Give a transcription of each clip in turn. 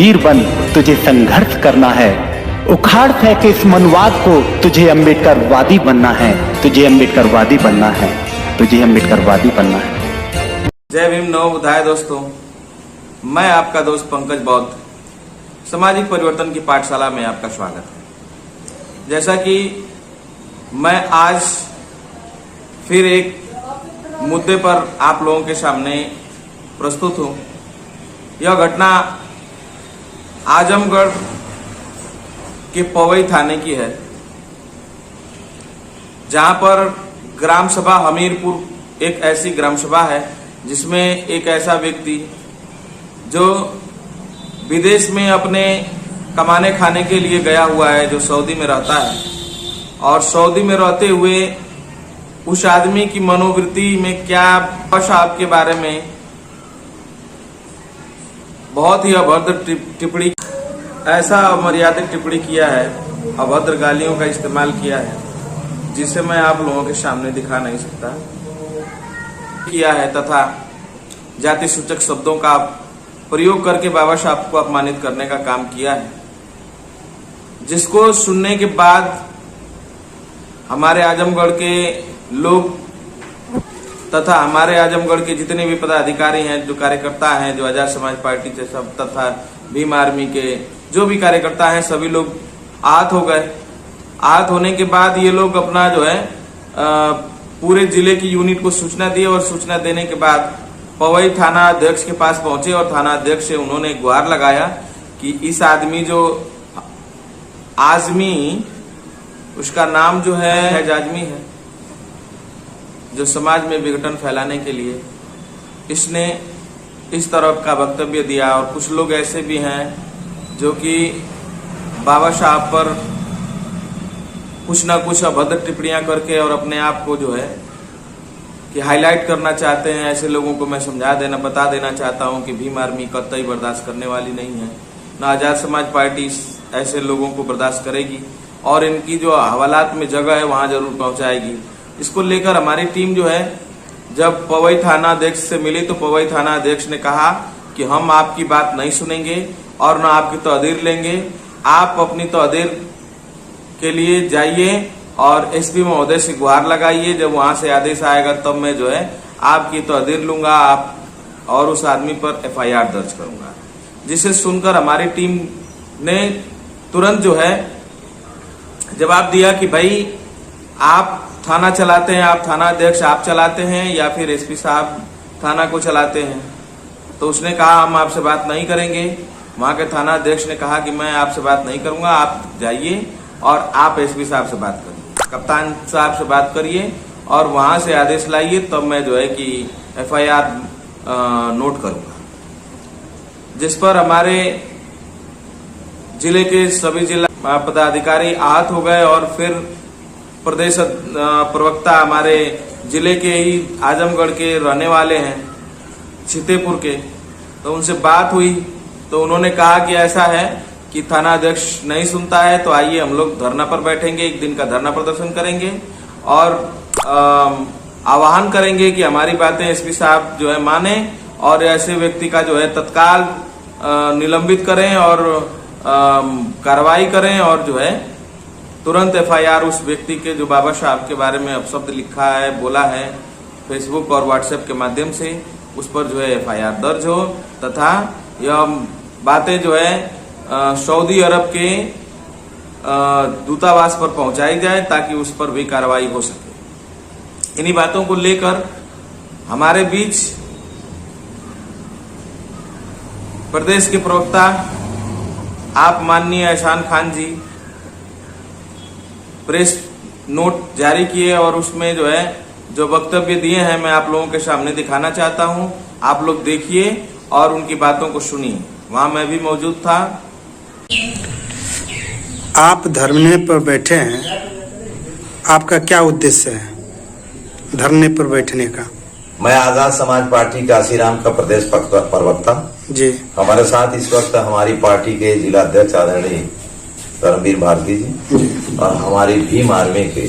वीर बन, तुझे संघर्ष करना है। उखाड़ फेंके इस मनवाद को, तुझे अम्बेडकरवादी बनना है, तुझे अम्बेडकरवादी बनना है, तुझे अम्बेडकरवादी बनना है। जय भीम, नव बुधाय दोस्तों। मैं आपका दोस्त पंकज बौद्ध, सामाजिक परिवर्तन की पाठशाला में आपका स्वागत है। जैसा कि मैं आज फिर एक मुद्दे पर आप लोगों के सामने प्रस्तुत हूं। यह घटना आजमगढ़ के पवई थाने की है, जहां पर ग्राम सभा हमीरपुर एक ऐसी ग्राम सभा है जिसमें एक ऐसा व्यक्ति जो विदेश में अपने कमाने खाने के लिए गया हुआ है, जो सऊदी में रहता है, और सऊदी में रहते हुए उस आदमी की मनोवृत्ति में क्या साहब के बारे में बहुत ही अभद्र टिप्पणी, ऐसा अमर्यादित टिप्पणी किया है, अभद्र गालियों का इस्तेमाल किया है, जिसे मैं आप लोगों के सामने दिखा नहीं सकता किया है, तथा जाति सूचक शब्दों का प्रयोग करके बाबा साहब को अपमानित करने का काम किया है, जिसको सुनने के बाद हमारे आजमगढ़ के लोग तथा हमारे आजमगढ़ के जितने भी पदाधिकारी हैं, जो कार्यकर्ता हैं, जो आजाद समाज पार्टी से सब तथा भीम आर्मी के जो भी कार्यकर्ता हैं, सभी लोग आहत हो गए। आहत होने के बाद ये लोग अपना जो है पूरे जिले की यूनिट को सूचना दी, और सूचना देने के बाद पवई थाना अध्यक्ष के पास पहुंचे और थाना अध्यक्ष से उन्होंने गुहार लगाया कि इस आदमी जो आजमी, उसका नाम जो है जाजमी है, जो समाज में विघटन फैलाने के लिए इसने इस तरह का वक्तव्य दिया। और कुछ लोग ऐसे भी हैं जो कि बाबा साहब पर कुछ ना कुछ अभद्र टिप्पणियां करके और अपने आप को जो है कि हाईलाइट करना चाहते हैं। ऐसे लोगों को मैं बता देना चाहता हूं कि भीम आर्मी कतई बर्दाश्त करने वाली नहीं है, ना आजाद समाज पार्टी ऐसे लोगों को बर्दाश्त करेगी, और इनकी जो हवालात में जगह है वहां जरूर पहुंचाएगी। इसको लेकर हमारी टीम जो है जब पवई थाना अध्यक्ष से मिली, तो पवई थाना अध्यक्ष ने कहा कि हम आपकी बात नहीं सुनेंगे और न आपकी तहदीर लेंगे। आप अपनी तहदीर के लिए जाइए और एसपी महोदय से गुहार लगाइए। जब वहां से आदेश आएगा तब मैं जो है आपकी तहदीर लूंगा आप और उस आदमी पर FIR दर्ज करूंगा। जिसे सुनकर हमारी टीम ने तुरंत जो है जवाब दिया कि भाई आप थाना चलाते हैं, आप थाना अध्यक्ष आप चलाते हैं या फिर एसपी साहब थाना को चलाते हैं? तो उसने कहा हम आपसे बात नहीं करेंगे। वहां के थाना अध्यक्ष ने कहा कि मैं आपसे बात नहीं करूंगा, आप जाइए और आप एसपी साहब से बात करिए, कप्तान साहब से बात करिए और वहां से आदेश लाइए, तब मैं जो है कि FIR नोट करूंगा। जिस पर हमारे जिले के सभी जिला पदाधिकारी आहत हो गए और फिर प्रदेश प्रवक्ता हमारे जिले के ही आजमगढ़ के रहने वाले हैं, छीतेपुर के, तो उनसे बात हुई तो उन्होंने कहा कि ऐसा है कि थाना अध्यक्ष नहीं सुनता है, तो आइए हम लोग धरना पर बैठेंगे, एक दिन का धरना प्रदर्शन करेंगे और आह्वान करेंगे कि हमारी बातें एसपी साहब जो है माने और ऐसे व्यक्ति का जो है तत्काल निलंबित करें और कार्रवाई करें, और जो है तुरंत FIR उस व्यक्ति के जो बाबा साहब के बारे में अपशब्द लिखा है, बोला है फेसबुक और व्हाट्सएप के माध्यम से, उस पर जो है FIR दर्ज हो, तथा यह बातें जो है सऊदी अरब के दूतावास पर पहुंचाई जाए ताकि उस पर भी कार्रवाई हो सके। इन्हीं बातों को लेकर हमारे बीच प्रदेश के प्रवक्ता आप माननीय एहसान खान जी प्रेस नोट जारी किए और उसमें जो है जो वक्तव्य दिए हैं मैं आप लोगों के सामने दिखाना चाहता हूं। आप लोग देखिए और उनकी बातों को सुनिए। वहां मैं भी मौजूद था। आप धरने पर बैठे हैं, आपका क्या उद्देश्य है धरने पर बैठने का? मैं आजाद समाज पार्टी काशीराम का प्रदेश प्रवक्ता जी। हमारे साथ इस वक्त हमारी पार्टी के जिला अध्यक्ष आदरणीय धर्मवीर भारती जी और हमारी भीम आर्मी के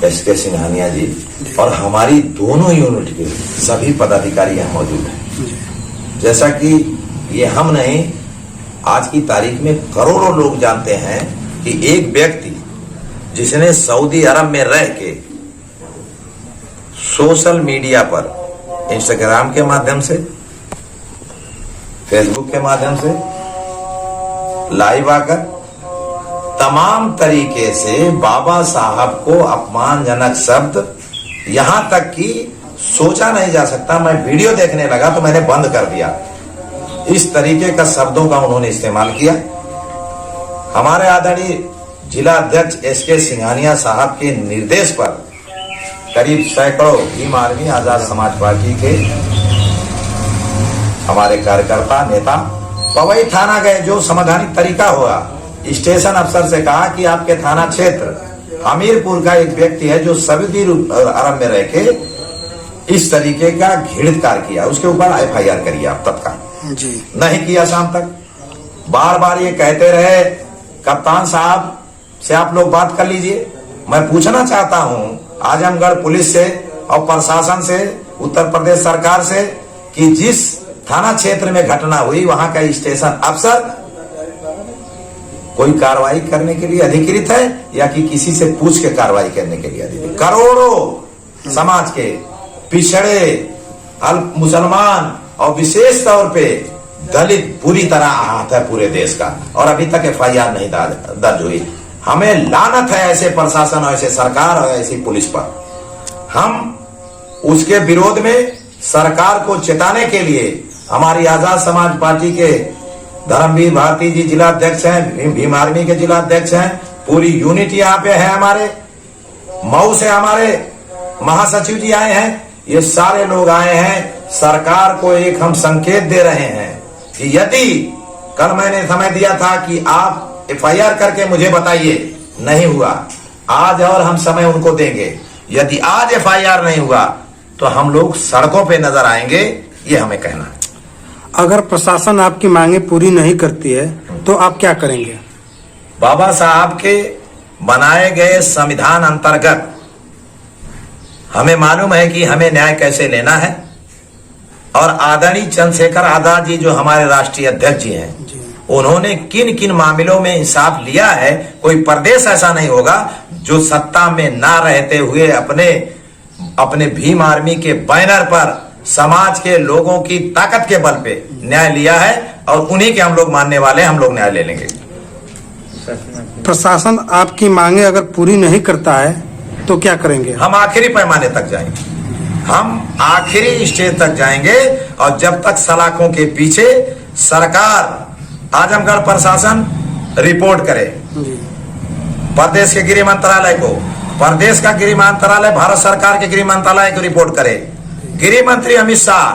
SK सिंघानिया जी और हमारी दोनों यूनिट के सभी पदाधिकारी यहाँ मौजूद हैं। जैसा कि ये हम नहीं आज की तारीख में करोड़ों लोग जानते हैं कि एक व्यक्ति जिसने सऊदी अरब में रह के सोशल मीडिया पर, इंस्टाग्राम के माध्यम से, फेसबुक के माध्यम से लाइव आकर तमाम तरीके से बाबा साहब को अपमानजनक शब्द, यहां तक कि सोचा नहीं जा सकता, मैं वीडियो देखने लगा तो मैंने बंद कर दिया, इस तरीके का शब्दों का उन्होंने इस्तेमाल किया। हमारे आदरणीय जिला अध्यक्ष एसके सिंघानिया साहब के निर्देश पर करीब सैकड़ों भीम आर्मी आजाद समाज पार्टी के हमारे कार्यकर्ता नेता पवई थाना गए। जो संवैधानिक तरीका हुआ, स्टेशन अफसर से कहा कि आपके थाना क्षेत्र हमीरपुर का एक व्यक्ति है जो सऊदी अरब में रह के इस तरीके का घृणित कार्य किया, उसके ऊपर FIR करिए आप तत्काल जी। नहीं किया। शाम तक बार बार ये कहते रहे, कप्तान साहब से आप लोग बात कर लीजिए। मैं पूछना चाहता हूं आजमगढ़ पुलिस से और प्रशासन से, उत्तर प्रदेश सरकार से, कि जिस थाना क्षेत्र में घटना हुई वहां का स्टेशन अफसर कोई कार्रवाई करने के लिए अधिकृत है या कि किसी से पूछ के कार्रवाई करने के लिए अधिकृत? करोड़ों समाज के पिछड़े अल्प मुसलमान और विशेष तौर पे दलित बुरी तरह आहत है पूरे देश का, और अभी तक FIR नहीं दर्ज हुई। हमें लानत है ऐसे प्रशासन और ऐसे सरकार और ऐसी पुलिस पर। हम उसके विरोध में सरकार को चेताने के लिए हमारी आजाद समाज पार्टी के धर्मवीर भारती जी जिला अध्यक्ष हैं, भीम आर्मी के जिला अध्यक्ष हैं, पूरी यूनिट यहाँ पे है। हमारे मऊ से हमारे महासचिव जी आए हैं, ये सारे लोग आए हैं। सरकार को एक हम संकेत दे रहे हैं कि यदि कल मैंने समय दिया था कि आप FIR करके मुझे बताइए, नहीं हुआ, आज और हम समय उनको देंगे। यदि आज FIR नहीं हुआ तो हम लोग सड़कों पे नजर आएंगे, ये हमें कहना है। अगर प्रशासन आपकी मांगे पूरी नहीं करती है तो आप क्या करेंगे? बाबा साहब के बनाए गए संविधान अंतर्गत हमें मालूम है कि हमें न्याय कैसे लेना है, और आदरणीय चंद्रशेखर आजाद जी जो हमारे राष्ट्रीय अध्यक्ष जी हैं, उन्होंने किन किन मामलों में इंसाफ लिया है। कोई प्रदेश ऐसा नहीं होगा जो सत्ता में ना रहते हुए अपने भीम आर्मी के बैनर पर समाज के लोगों की ताकत के बल पे न्याय लिया है, और उन्हीं के हम लोग मानने वाले, हम लोग न्याय ले लेंगे। प्रशासन आपकी मांगे अगर पूरी नहीं करता है तो क्या करेंगे? हम आखिरी पैमाने तक जाएंगे, हम आखिरी स्टेज तक जाएंगे, और जब तक सलाखों के पीछे सरकार, आजमगढ़ प्रशासन रिपोर्ट करे प्रदेश के गृह मंत्रालय को, प्रदेश का गृह मंत्रालय भारत सरकार के गृह मंत्रालय को रिपोर्ट करे, गृह मंत्री अमित शाह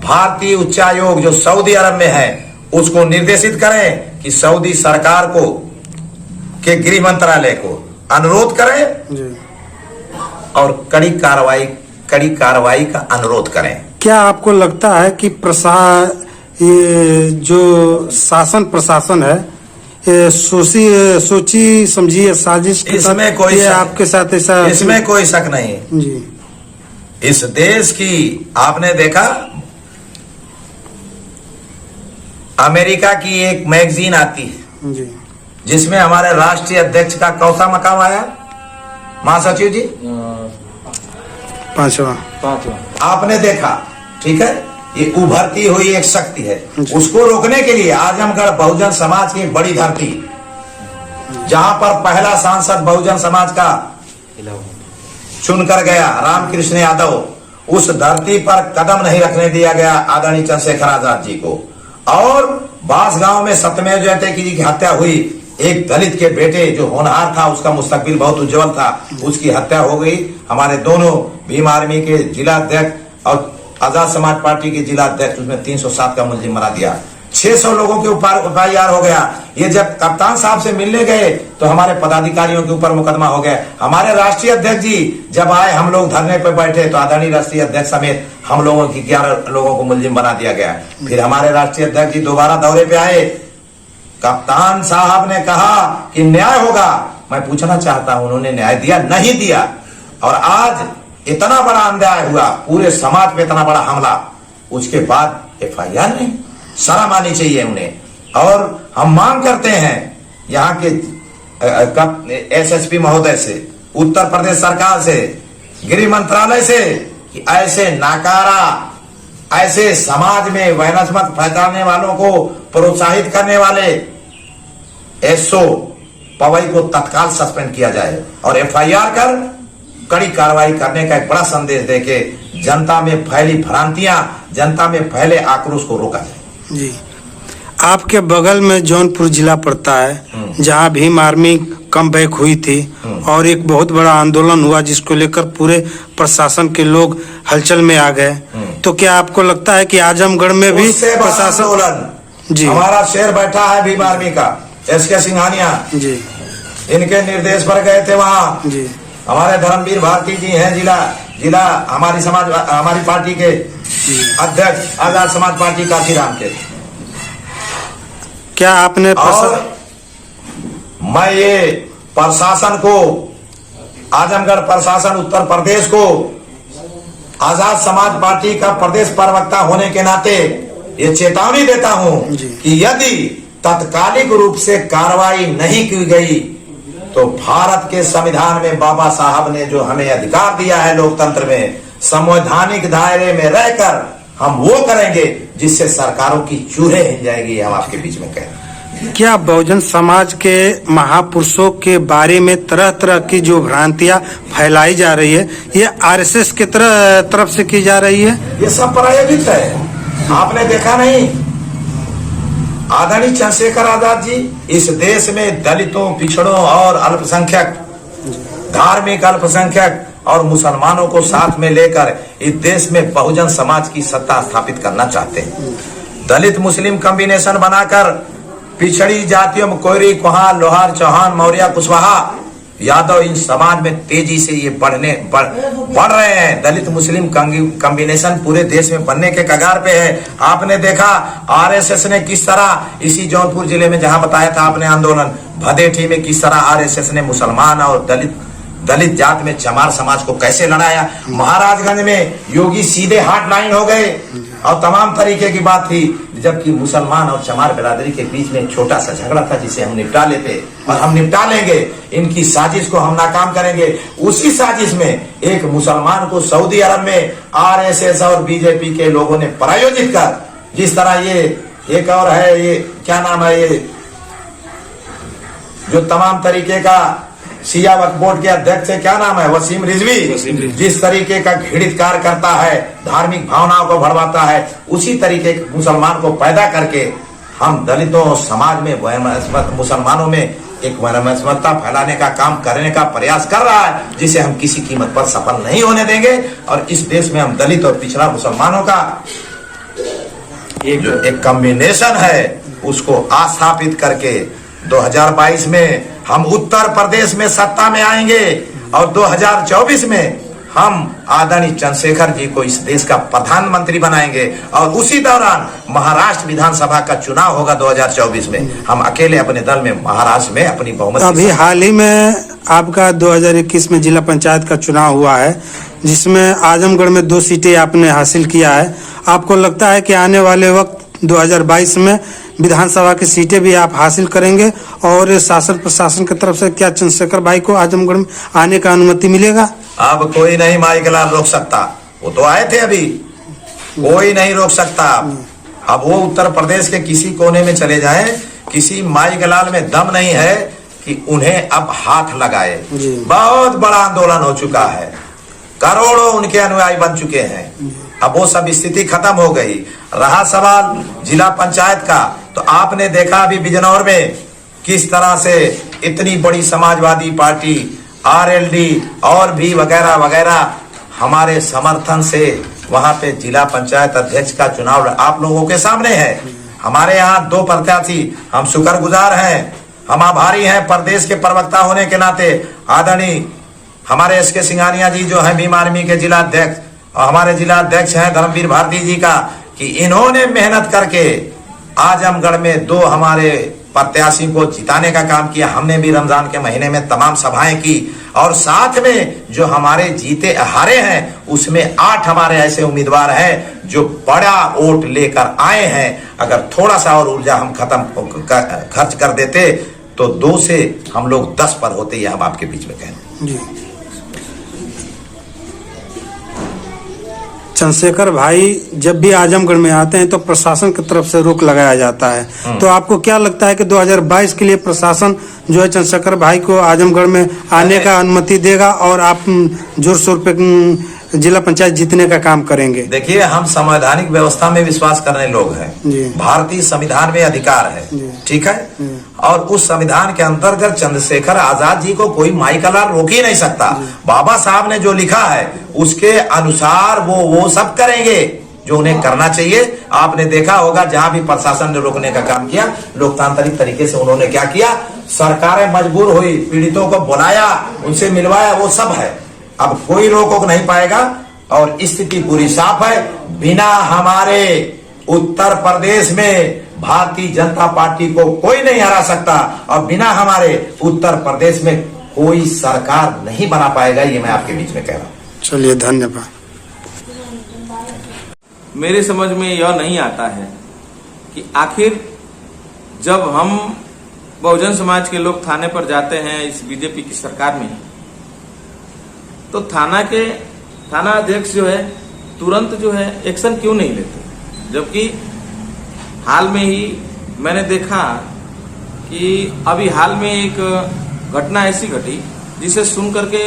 भारतीय उच्चायोग जो सऊदी अरब में है उसको निर्देशित करें कि सऊदी सरकार को के गृह मंत्रालय को अनुरोध करें और कड़ी कार्रवाई का अनुरोध करें। क्या आपको लगता है कि ये जो शासन प्रशासन है, ये सोची समझी साजिश के इसमें साथ कोई आपके साथ ऐसा? इसमें कोई शक नहीं जी। इस देश की आपने देखा, अमेरिका की एक मैगजीन आती है जी, जिसमें हमारे राष्ट्रीय अध्यक्ष का कौसा मकाम आया महासचिव जी? 5वां। आपने देखा, ठीक है, ये उभरती हुई एक शक्ति है, उसको रोकने के लिए आजमगढ़ बहुजन समाज की बड़ी धरती, जहां पर पहला सांसद बहुजन समाज का चुनकर गया रामकृष्ण यादव, उस धरती पर कदम नहीं रखने दिया गया आदरणीय चंद्रशेखर आजाद जी को। और बांसगांव में सत्यमेव जयते जी की हत्या हुई, एक दलित के बेटे जो होनहार था, उसका मुस्तकबिल बहुत उज्जवल था, उसकी हत्या हो गई। हमारे दोनों भीम आर्मी के जिला अध्यक्ष और आजाद समाज पार्टी के जिला अध्यक्ष, उसमें 307 का मुलजिम बना दिया, 600 लोगों के ऊपर FIR हो गया। ये जब कप्तान साहब से मिलने गए तो हमारे पदाधिकारियों के ऊपर मुकदमा हो गया। हमारे राष्ट्रीय अध्यक्ष जी जब आए, हम लोग धरने पर बैठे तो आदरणीय राष्ट्रीय अध्यक्ष समेत हम लोगों की 11 लोगों को मुलजिम बना दिया गया। फिर हमारे राष्ट्रीय अध्यक्ष जी दोबारा दौरे पे आए, कप्तान साहब ने कहा कि न्याय होगा। मैं पूछना चाहता हूं, उन्होंने न्याय दिया? नहीं दिया। और आज इतना बड़ा अन्याय हुआ, पूरे समाज पे इतना बड़ा हमला, उसके बाद FIR नहीं? शर्म आनी चाहिए उन्हें। और हम मांग करते हैं यहाँ के एसएसपी महोदय से, उत्तर प्रदेश सरकार से, गृह मंत्रालय से कि ऐसे नाकारा, ऐसे समाज में वैरसमत फैलाने वालों को प्रोत्साहित करने वाले एसओ पवई को तत्काल सस्पेंड किया जाए और एफआईआर कर कड़ी कार्रवाई करने का एक बड़ा संदेश देके जनता में फैली भ्रांतियां, जनता में फैले आक्रोश को रोका जाए। जी, आपके बगल में जौनपुर जिला पड़ता है जहां भीम आर्मी कम बैक हुई थी और एक बहुत बड़ा आंदोलन हुआ जिसको लेकर पूरे प्रशासन के लोग हलचल में आ गए, तो क्या आपको लगता है कि आजमगढ़ में भी प्रशासन जी हमारा शेर बैठा है भीम आर्मी का एसके सिंघानिया जी, इनके निर्देश पर गए थे वहाँ जी। हमारे धर्मवीर भारती जी हैं जिला हमारी पार्टी के अध्यक्ष आजाद समाज पार्टी काशीराम के। क्या आपने मैं ये प्रशासन को, आजमगढ़ प्रशासन उत्तर प्रदेश को, आजाद समाज पार्टी का प्रदेश प्रवक्ता होने के नाते ये चेतावनी देता हूं कि यदि तात्कालिक रूप से कार्रवाई नहीं की गई तो भारत के संविधान में बाबा साहब ने जो हमें अधिकार दिया है लोकतंत्र में, संवैधानिक दायरे में रहकर हम वो करेंगे जिससे सरकारों की चूहे हिल जाएगी। हम आपके बीच में कह रहे हैं। क्या बहुजन समाज के महापुरुषों के बारे में तरह तरह की जो भ्रांतियां फैलाई जा रही है ये आरएसएस की तरफ से की जा रही है? ये सब प्रायोजित है। आपने देखा नहीं, आदरणीय चंद्रशेखर आजाद जी इस देश में दलितों, पिछड़ों और अल्पसंख्यक, धार्मिक अल्पसंख्यक और मुसलमानों को साथ में लेकर इस देश में बहुजन समाज की सत्ता स्थापित करना चाहते हैं। दलित मुस्लिम कॉम्बिनेशन बनाकर पिछड़ी जातियों में कोयरी, कुहार, लोहार, चौहान, मौर्य, कुशवाहा, यादव, इन समाज में तेजी से ये बढ़ रहे हैं। दलित मुस्लिम कॉम्बिनेशन पूरे देश में बनने के कगार पे है। आपने देखा आरएसएस ने किस तरह इसी जौनपुर जिले में जहां बताया था आपने आंदोलन भदेठी में किस तरह आरएसएस ने मुसलमान और दलित जात में चमार समाज को कैसे लड़ाया। महाराजगंज में योगी सीधे हार्ड लाइन हो गए और तमाम तरीके की बात थी, जबकि मुसलमान और चमार बिरादरी के बीच में छोटा सा झगड़ा था जिसे हम निपटा लेते और हम निपटा लेंगे। इनकी साजिश को हम नाकाम करेंगे। उसी साजिश में एक मुसलमान को सऊदी अरब में आरएसएस और बीजेपी के लोगों ने प्रायोजित कर, जिस तरह ये एक और है, ये क्या नाम है, ये जो तमाम तरीके का शिया वक्फ बोर्ड के अध्यक्ष है, क्या नाम है, वसीम रिजवी, जिस तरीके का घृणित कार्य करता है, धार्मिक भावनाओं को बढ़ाता है, उसी तरीके के मुसलमान को पैदा करके हम दलितों समाज में मुसलमानों में एक वैमनस्यता फैलाने का काम करने का प्रयास कर रहा है, जिसे हम किसी कीमत पर सफल नहीं होने देंगे। और इस देश में हम दलित और पिछड़ा मुसलमानों का जो एक कॉम्बिनेशन है उसको आस्थापित करके 2022 में हम उत्तर प्रदेश में सत्ता में आएंगे और 2024 में हम आदरणीय चंद्रशेखर जी को इस देश का प्रधानमंत्री बनाएंगे और उसी दौरान महाराष्ट्र विधानसभा का चुनाव होगा 2024 में। हम अकेले अपने दल में महाराष्ट्र में अपनी बहुमत। अभी हाल ही में आपका 2021 में जिला पंचायत का चुनाव हुआ है जिसमें आजमगढ़ में 2 सीटें आपने हासिल किया है। आपको लगता है कि आने वाले वक्त 2022 में विधानसभा की सीटें भी आप हासिल करेंगे और शासन प्रशासन की तरफ से क्या चंद्रशेखर भाई को आजमगढ़ में आने का अनुमति मिलेगा? अब कोई नहीं माई लाल रोक सकता, वो तो आए थे, अभी कोई नहीं रोक सकता। अब वो उत्तर प्रदेश के किसी कोने में चले जाएं, किसी माई लाल में दम नहीं है कि उन्हें अब हाथ लगाए। बहुत बड़ा आंदोलन हो चुका है, करोड़ों उनके अनुयायी बन चुके हैं। अब वो सब स्थिति खत्म हो गई। रहा सवाल जिला पंचायत का, तो आपने देखा अभी बिजनौर में किस तरह से इतनी बड़ी समाजवादी पार्टी, आरएलडी और भी वगैरह वगैरह हमारे समर्थन से वहां पे जिला पंचायत अध्यक्ष का चुनाव आप लोगों के सामने है। हमारे यहाँ 2 प्रत्याशी, हम शुक्रगुजार हैं, हम आभारी हैं प्रदेश के प्रवक्ता होने के नाते आदरणीय हमारे एसके सिंघानिया जी जो है भीम आर्मी के जिला अध्यक्ष, और हमारे जिला अध्यक्ष हैं धर्मवीर भारती जी का, कि इन्होंने मेहनत करके आजमगढ़ में 2 हमारे प्रत्याशी को जिताने का काम किया। हमने भी रमजान के महीने में तमाम सभाएं की और साथ में जो हमारे जीते हारे हैं उसमें 8 हमारे ऐसे उम्मीदवार हैं जो बड़ा वोट लेकर आए हैं। अगर थोड़ा सा और ऊर्जा हम खर्च कर देते तो 2 से हम लोग 10 पर होते, ये हम आपके बीच में कह रहे हैं। जी, चंद्रशेखर भाई जब भी आजमगढ़ में आते हैं तो प्रशासन की तरफ से रोक लगाया जाता है, तो आपको क्या लगता है कि 2022 के लिए प्रशासन जो है चंद्रशेखर भाई को आजमगढ़ में आने का अनुमति देगा और आप जोर शोर पे जिला पंचायत जीतने का काम करेंगे? देखिए, हम संवैधानिक व्यवस्था में विश्वास करने लोग हैं। भारतीय संविधान में अधिकार है, ठीक है, और उस संविधान के अंतर्गत चंद्रशेखर आजाद जी को कोई माइकला रोक ही नहीं सकता। बाबा साहब ने जो लिखा है उसके अनुसार वो सब करेंगे जो उन्हें करना चाहिए। आपने देखा होगा जहां भी प्रशासन ने रोकने का काम किया, लोकतांत्रिक तरीके से उन्होंने क्या किया, सरकारें मजबूर हुई, पीड़ितों को बुलाया, उनसे मिलवाया, वो सब है। अब कोई रोक नहीं पाएगा और स्थिति पूरी साफ है। बिना हमारे उत्तर प्रदेश में भारतीय जनता पार्टी को कोई नहीं हरा सकता और बिना हमारे उत्तर प्रदेश में कोई सरकार नहीं बना पाएगा, ये मैं आपके बीच में कह रहा हूं। चलिए, धन्यवाद। मेरे समझ में यह नहीं आता है कि आखिर जब हम बहुजन समाज के लोग थाने पर जाते हैं इस बीजेपी की सरकार में, तो थाना अध्यक्ष जो है तुरंत जो है एक्शन क्यों नहीं लेते? जबकि हाल में ही मैंने देखा कि अभी हाल में एक घटना ऐसी घटी जिसे सुन करके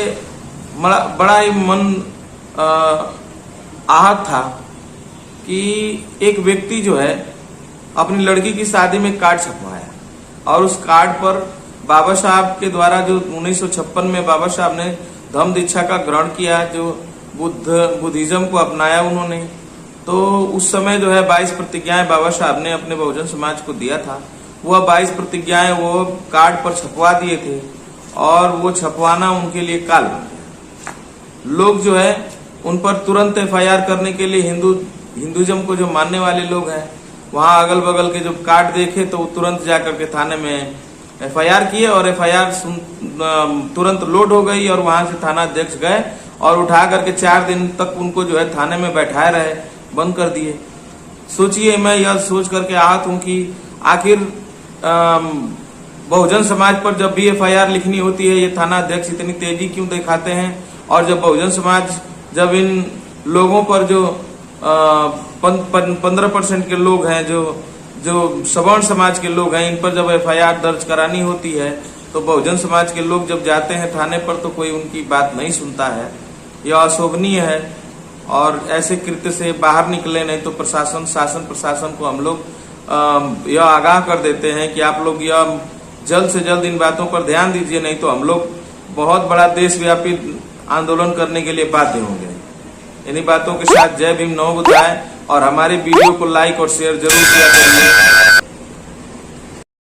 बड़ा ही मन आहत था कि एक व्यक्ति जो है अपनी लड़की की शादी में कार्ड छपवाया और उस कार्ड पर बाबा साहब के द्वारा जो 1956 में बाबा साहब ने धम्म दीक्षा का ग्रहण किया, जो बुद्धिज्म को अपनाया उन्होंने, तो उस समय जो है 22 प्रतिज्ञाएं बाबा साहब ने अपने बहुजन समाज को दिया था। वह 22 प्रतिज्ञाएं वो कार्ड पर छपवा दिए थे और वो छपवाना उनके लिए काल बन गया। लोग जो है उन पर तुरंत FIR करने के लिए हिंदुइज्म को जो मानने वाले लोग हैं वहां अगल बगल के जो कार्ड देखे तो तुरंत जाकर के थाने में FIR किए और FIR तुरंत लोड हो गई और वहां से थाना अध्यक्ष गए और उठा करके 4 दिन तक उनको जो है थाने में बैठाए रहे, बंद कर दिए। सोचिए, मैं यह सोच करके आहत हूं कि आखिर बहुजन समाज पर जब भी FIR लिखनी होती है ये थाना अध्यक्ष इतनी तेजी क्यों दिखाते हैं, और जब बहुजन समाज जब इन लोगों पर जो 15% के लोग हैं जो सवर्ण समाज के लोग हैं इन पर जब FIR दर्ज करानी होती है तो बहुजन समाज के लोग जब जाते हैं थाने पर तो कोई उनकी बात नहीं सुनता है। यह अशोभनीय है और ऐसे कृत्य से बाहर निकले नहीं तो शासन प्रशासन को हम लोग यह आगाह कर देते हैं कि आप लोग यह जल्द से जल्द इन बातों पर ध्यान दीजिए, नहीं तो हम लोग बहुत बड़ा देशव्यापी आंदोलन करने के लिए बाध्य होंगे। इन्हीं बातों के साथ जय भीम, नमो बुद्धाय, और हमारे वीडियो को लाइक और शेयर जरूर किया करिए।